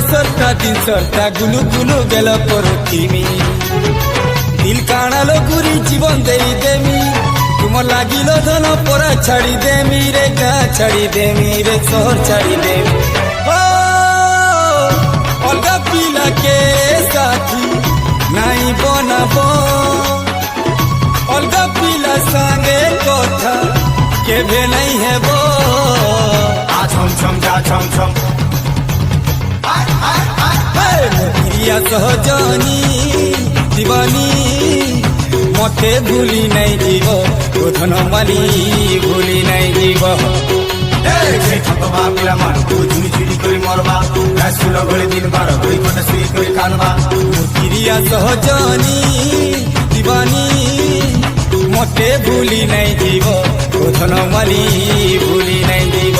सरता दिन सरता गुलु गुलु गेल परुथिमी दिल काणालो गुरी जीवन देई देमी तुम लागिलो धन परा छाड़ी देमी रे गाँ छाड़ी देमी रे शहर छाड़ी देमी ओ अलगा पिला के साथी नाई बनाबो अलगा पिला संगे कथा केभे नहीं हेबो आ छम छम जा छम छम प्रिया सहजनी दीवानी मते भूली नहीं जीव गोधन माली भूली नहीं जीव पिला मान झुरी झुरी कर मरबा रासुल घड़ी दिन बार घड़ी कटे सुई कर कानबा प्रिया सहजनी दीवानी मते भूली नहीं जीव गोधन माली भूली नहीं जीव।